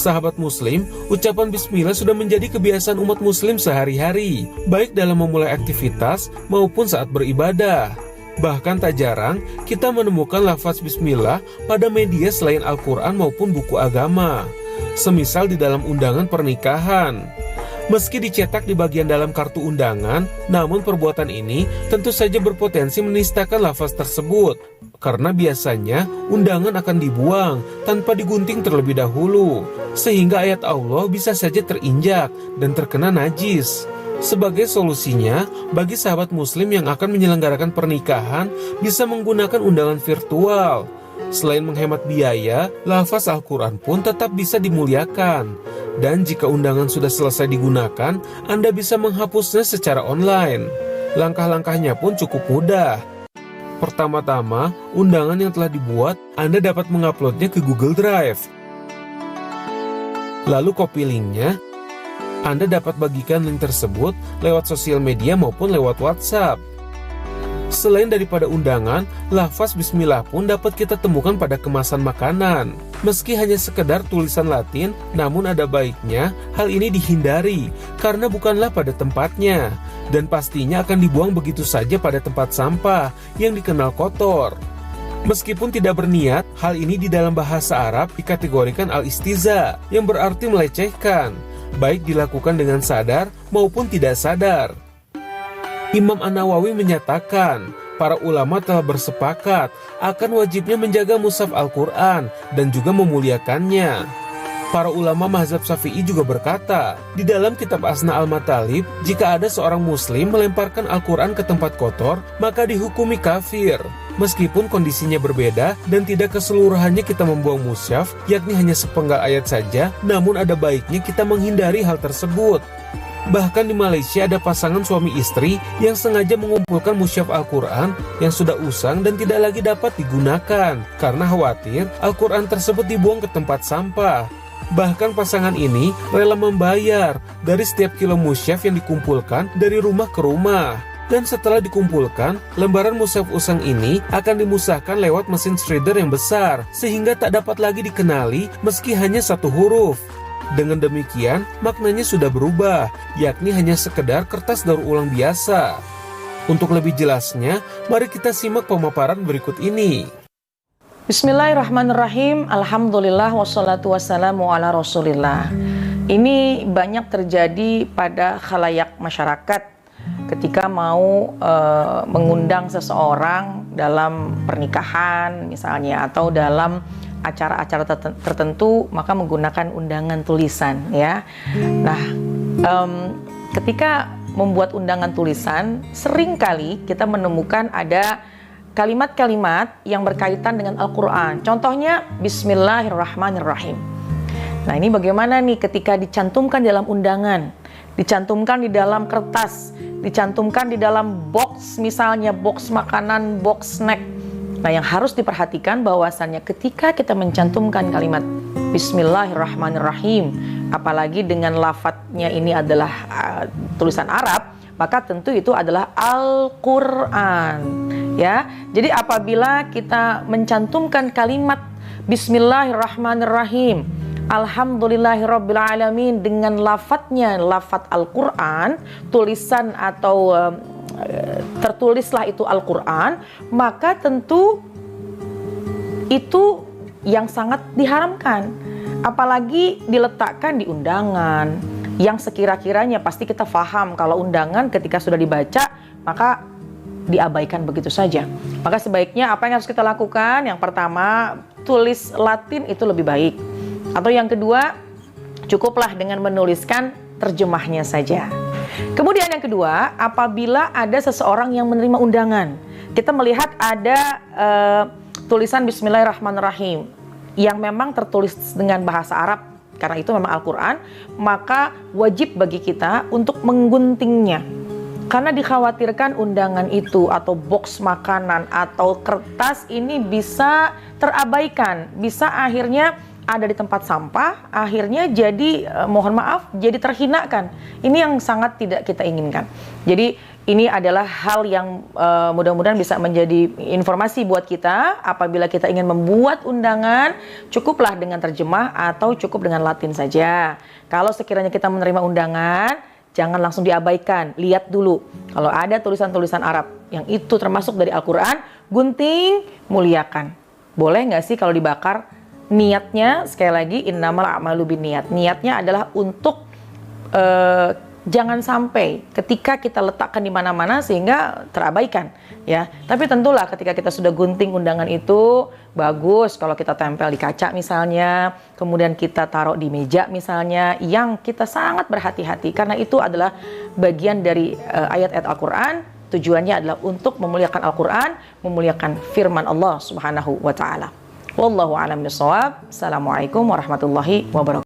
Sahabat muslim, ucapan bismillah sudah menjadi kebiasaan umat muslim sehari-hari, baik dalam memulai aktivitas maupun saat beribadah. Bahkan tak jarang kita menemukan lafaz bismillah pada media selain Al-Quran maupun buku agama, semisal di dalam undangan pernikahan. Meski dicetak di bagian dalam kartu undangan, namun perbuatan ini tentu saja berpotensi menistakan lafaz tersebut, karena biasanya undangan akan dibuang tanpa digunting terlebih dahulu, sehingga ayat Allah bisa saja terinjak dan terkena najis. Sebagai solusinya, bagi sahabat muslim yang akan menyelenggarakan pernikahan bisa menggunakan undangan virtual. Selain menghemat biaya, lafaz Al-Quran pun tetap bisa dimuliakan. Dan jika undangan sudah selesai digunakan, Anda bisa menghapusnya secara online. Langkah-langkahnya pun cukup mudah. Pertama-tama, undangan yang telah dibuat, Anda dapat menguploadnya ke Google Drive. Lalu copy linknya, Anda dapat bagikan link tersebut lewat sosial media maupun lewat WhatsApp. Selain daripada undangan, lafaz bismillah pun dapat kita temukan pada kemasan makanan. Meski hanya sekedar tulisan Latin, namun ada baiknya hal ini dihindari karena bukanlah pada tempatnya, dan pastinya akan dibuang begitu saja pada tempat sampah yang dikenal kotor. Meskipun tidak berniat, hal ini di dalam bahasa Arab dikategorikan al-istiza, yang berarti melecehkan, baik dilakukan dengan sadar maupun tidak sadar. Imam An-Nawawi menyatakan, para ulama telah bersepakat akan wajibnya menjaga mushaf Al-Quran dan juga memuliakannya. Para ulama mazhab Syafi'i juga berkata, di dalam kitab Asna Al-Matalib, jika ada seorang muslim melemparkan Al-Quran ke tempat kotor, maka dihukumi kafir. Meskipun kondisinya berbeda dan tidak keseluruhannya kita membuang mushaf, yakni hanya sepenggal ayat saja, namun ada baiknya kita menghindari hal tersebut. Bahkan di Malaysia ada pasangan suami istri yang sengaja mengumpulkan mushaf Al-Quran yang sudah usang dan tidak lagi dapat digunakan karena khawatir Al-Quran tersebut dibuang ke tempat sampah. Bahkan pasangan ini rela membayar dari setiap kilo mushaf yang dikumpulkan dari rumah ke rumah. Dan setelah dikumpulkan, lembaran mushaf usang ini akan dimusahkan lewat mesin shredder yang besar sehingga tak dapat lagi dikenali meski hanya satu huruf. Dengan demikian, maknanya sudah berubah, yakni hanya sekedar kertas daur ulang biasa. Untuk lebih jelasnya, mari kita simak pemaparan berikut ini. Bismillahirrahmanirrahim. Alhamdulillah wassalatu wassalamu ala rasulillah. Ini banyak terjadi pada khalayak masyarakat ketika mau mengundang seseorang dalam pernikahan misalnya, atau dalam acara-acara tertentu, maka menggunakan undangan tulisan, ya. Nah, ketika membuat undangan tulisan, seringkali kita menemukan ada kalimat-kalimat yang berkaitan dengan Al-Quran. Contohnya, Bismillahirrahmanirrahim. Nah, ini bagaimana nih ketika dicantumkan dalam undangan, dicantumkan di dalam kertas, dicantumkan di dalam box, misalnya box makanan, box snack. Nah, yang harus diperhatikan bahwasannya ketika kita mencantumkan kalimat Bismillahirrahmanirrahim, apalagi dengan lafadznya ini adalah tulisan Arab, maka tentu itu adalah Al-Quran, ya. Jadi apabila kita mencantumkan kalimat Bismillahirrahmanirrahim, Alhamdulillahirrabbilalamin dengan lafadznya lafadz Al-Quran, tulisan atau tertulislah itu Al-Quran, maka tentu itu yang sangat diharamkan, apalagi diletakkan di undangan yang sekira-kiranya pasti kita paham kalau undangan ketika sudah dibaca maka diabaikan begitu saja. Maka sebaiknya apa yang harus kita lakukan? Yang pertama, tulis Latin itu lebih baik, atau yang kedua, cukuplah dengan menuliskan terjemahnya saja. Kemudian yang kedua, apabila ada seseorang yang menerima undangan, kita melihat ada tulisan Bismillahirrahmanirrahim yang memang tertulis dengan bahasa Arab, karena itu memang Al-Quran, maka wajib bagi kita untuk mengguntingnya. Karena dikhawatirkan undangan itu atau box makanan atau kertas ini bisa terabaikan, bisa akhirnya ada di tempat sampah, akhirnya jadi mohon maaf, jadi terhinakan. Ini yang sangat tidak kita inginkan. Jadi ini adalah hal yang mudah-mudahan bisa menjadi informasi buat kita. Apabila kita ingin membuat undangan, cukuplah dengan terjemah atau cukup dengan Latin saja. Kalau sekiranya kita menerima undangan, jangan langsung diabaikan. Lihat dulu, kalau ada tulisan-tulisan Arab yang itu termasuk dari Al-Quran, gunting, muliakan. Boleh nggak sih kalau dibakar? Niatnya, sekali lagi, innamal a'malu binniyat. Niatnya adalah untuk jangan sampai ketika kita letakkan di mana-mana sehingga terabaikan, ya. Tapi tentulah ketika kita sudah gunting undangan itu, bagus kalau kita tempel di kaca misalnya, kemudian kita taruh di meja misalnya, yang kita sangat berhati-hati karena itu adalah bagian dari ayat-ayat Al-Quran. Tujuannya adalah untuk memuliakan Al-Quran, memuliakan firman Allah Subhanahu wa Ta'ala. Wallahu a'lam bishawab. Assalamualaikum warahmatullahi wabarakatuh.